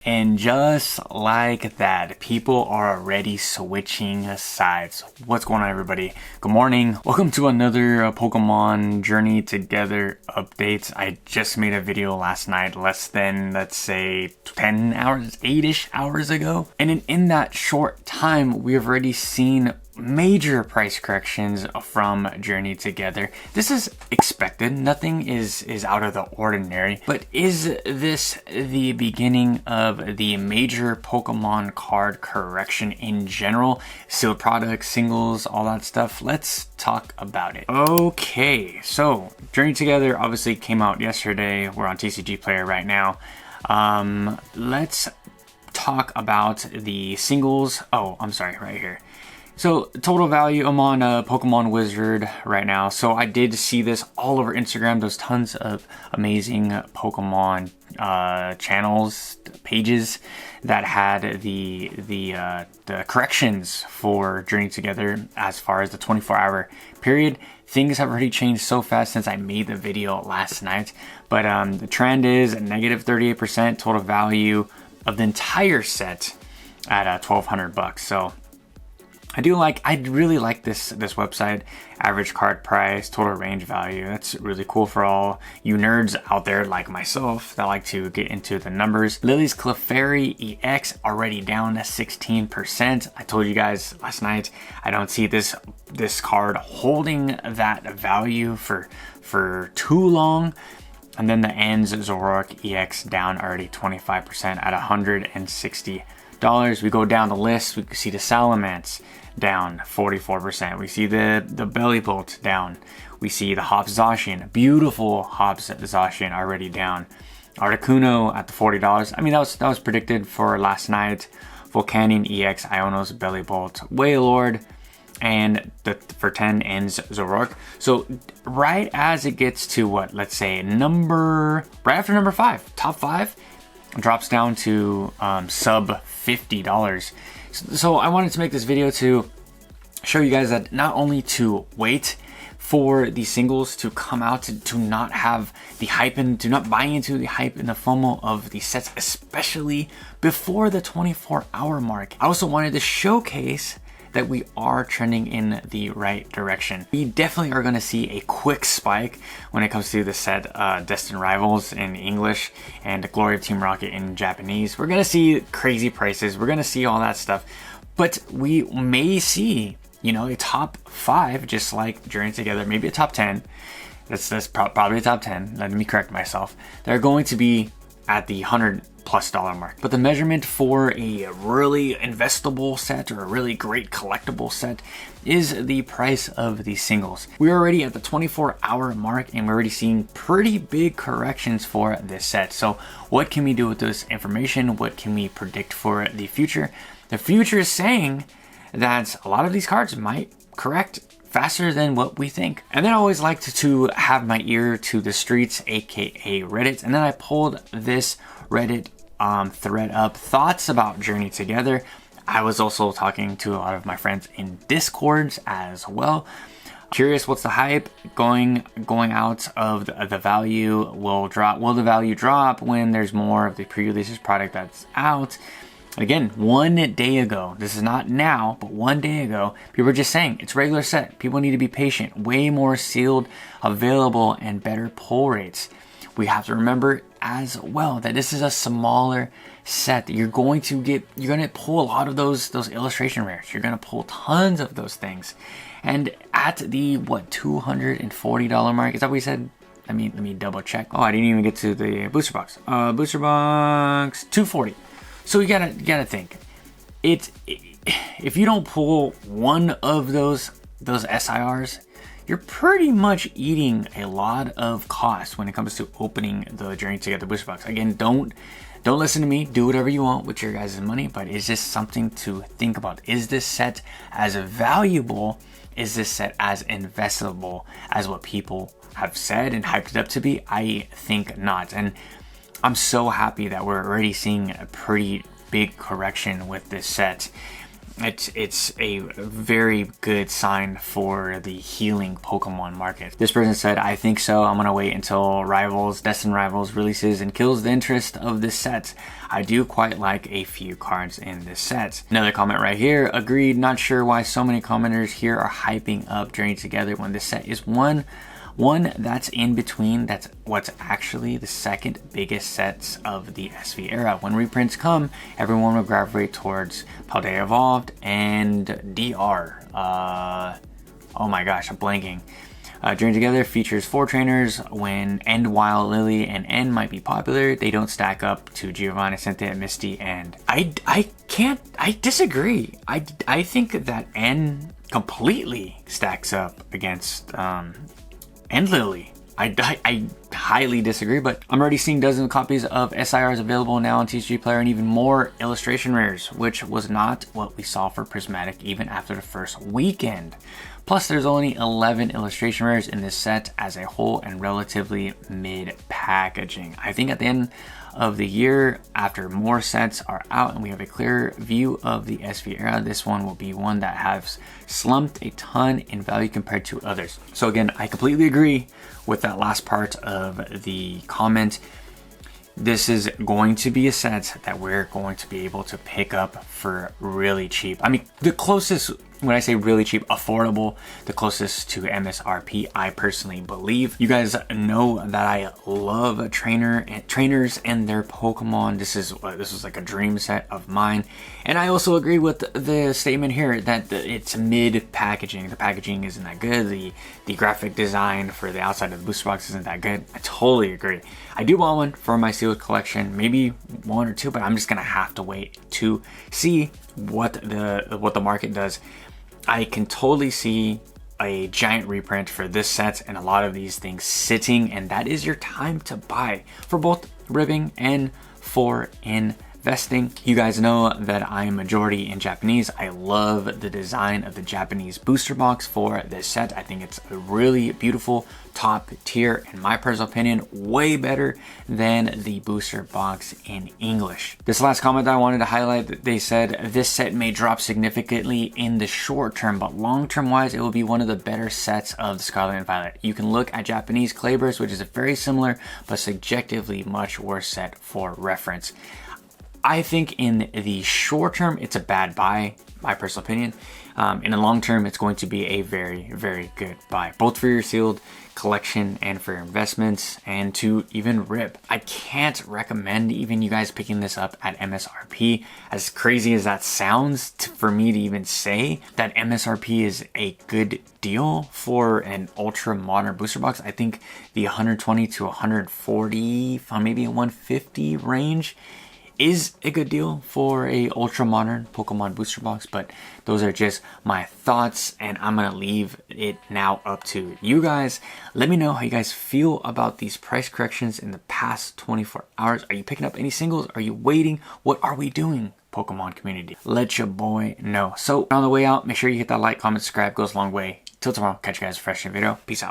And just like that, people are already switching sides. What's going on, everybody? Good morning. Welcome to another Pokemon Journey Together update. I just made a video last night, less than, let's say, 10 hours, 8-ish hours ago. And in that short time, we have already seen major price corrections from Journey Together. This is expected. Nothing is out of the ordinary. But is this the beginning of the major Pokemon card correction in general? Sealed products, singles, all that stuff. Let's talk about it. Okay, so Journey Together obviously came out yesterday. We're on TCG Player right now. Let's talk about the singles. Oh, I'm sorry, right here. So total value, I'm on Pokemon Wizard right now. So I did see this all over Instagram. There's tons of amazing Pokemon channels, pages that had the corrections for Journey Together as far as the 24-hour period. Things have already changed so fast since I made the video last night. But the trend is negative 38% total value of the entire set at $1,200. So I really like this website. Average card price, total range value. That's really cool for all you nerds out there like myself that like to get into the numbers. Lily's Clefairy EX already down 16%. I told you guys last night I don't see this card holding that value for too long. And then the Ends Zoroark EX down already 25% at $160. We go down the list, we can see the Salamence down 44%. We see the Bellibolt down. We see the Hops Zacian, beautiful Hops Zacian already down. Articuno at the $40. I mean, that was predicted for last night. Volcanion EX, Iono's Bellibolt, Wailord, and for 10 Ends Zoroark. So right as it gets to what, let's say right after number 5, top 5, drops down to sub $50. So I wanted to make this video to show you guys that not only to wait for the singles to come out, to not have the hype and to not buy into the hype and the FOMO of the sets, especially before the 24-hour mark. I also wanted to showcase that we are trending in the right direction. We definitely are going to see a quick spike when it comes to the set Destined Rivals in English and the Glory of Team Rocket in Japanese. We're going to see crazy prices. We're going to see all that stuff. But we may see, a top 5, just like Journey Together, maybe a top 10. That's probably a top 10. Let me correct myself. They're going to be at the $100+ mark. But the measurement for a really investable set or a really great collectible set is the price of the singles. We're already at the 24-hour mark and we're already seeing pretty big corrections for this set. So what can we do with this information? What can we predict for the future? The future is saying that a lot of these cards might correct faster than what we think. And then I always like to have my ear to the streets, aka Reddit. And then I pulled this Reddit thread up, thoughts about Journey Together. I was also talking to a lot of my friends in Discords as well. Curious, what's the hype going out of the value? Will the value drop when there's more of the pre-releases product that's out? Again, 1 day ago, this is not now, but 1 day ago, people were just saying it's regular set. People need to be patient. Way more sealed available and better pull rates. We have to remember as well that this is a smaller set. You're going to pull a lot of those illustration rares. You're going to pull tons of those things. And at the $240 mark, is that what we said? Let me double check. Oh, I didn't even get to the booster box. Booster box $240. So you gotta think, if you don't pull one of those SIRs, you're pretty much eating a lot of cost when it comes to opening the Journey Together booster box. Again, don't listen to me. Do whatever you want with your guys' money, but it's just something to think about. Is this set as valuable? Is this set as investable as what people have said and hyped it up to be? I think not. And I'm so happy that we're already seeing a pretty big correction with this set. it's a very good sign for the healing Pokemon market. This person said, I think so. I'm gonna wait until Destined Rivals releases and kills the interest of this set. I do quite like a few cards in this set. Another comment right here, agreed, not sure why so many commenters here are hyping up Journey Together when this set is one that's in between. That's what's actually the second biggest sets of the SV era. When reprints come, everyone will gravitate towards Paldea Evolved and DR. Oh my gosh, I'm blanking. Journey Together features 4 trainers. While Lily and N might be popular, they don't stack up to Giovanni, Cynthia, Misty, and I disagree. I think that N completely stacks up against and Lily. I highly disagree, but I'm already seeing dozens of copies of SIRs available now on TCG Player and even more illustration rares, which was not what we saw for Prismatic even after the first weekend. Plus, there's only 11 illustration rares in this set as a whole and relatively mid packaging. I think at the end of the year, after more sets are out and we have a clear view of the SV era, this one will be one that has slumped a ton in value compared to others. So again, I completely agree with that last part of the comment. This is going to be a set that we're going to be able to pick up for really cheap. I mean, the closest, when I say really cheap, affordable, the closest to MSRP, I personally believe. You guys know that I love trainers and their Pokemon. This was like a dream set of mine. And I also agree with the statement here that it's mid packaging. The packaging isn't that good. The graphic design for the outside of the booster box isn't that good. I totally agree. I do want one for my sealed collection, maybe 1 or 2, but I'm just gonna have to wait to see what the market does. I can totally see a giant reprint for this set and a lot of these things sitting, and that is your time to buy for both ribbing and for investing. You guys know that I am majority in Japanese. I love the design of the Japanese booster box for this set. I think it's a really beautiful top tier, in my personal opinion, way better than the booster box in English. This last comment that I wanted to highlight, they said this set may drop significantly in the short term, but long term wise, it will be one of the better sets of the Scarlet and Violet. You can look at Japanese Clayburst, which is a very similar but subjectively much worse set for reference. I think in the short term, it's a bad buy, my personal opinion. In the long term, it's going to be a very, very good buy, both for your sealed collection and for your investments and to even rip. I can't recommend even you guys picking this up at MSRP. As crazy as that sounds for me to even say that MSRP is a good deal for an ultra modern booster box. I think the 120 to 140, maybe a 150 range is a good deal for a ultra modern Pokemon booster box, but those are just my thoughts, and I'm gonna leave it now up to you guys. Let me know how you guys feel about these price corrections in the past 24 hours. Are you picking up any singles? Are you waiting? What are we doing, Pokemon community? Let your boy know. So on the way out, make sure you hit that like, comment, subscribe, goes a long way. Till tomorrow, catch you guys fresh in a video. Peace out.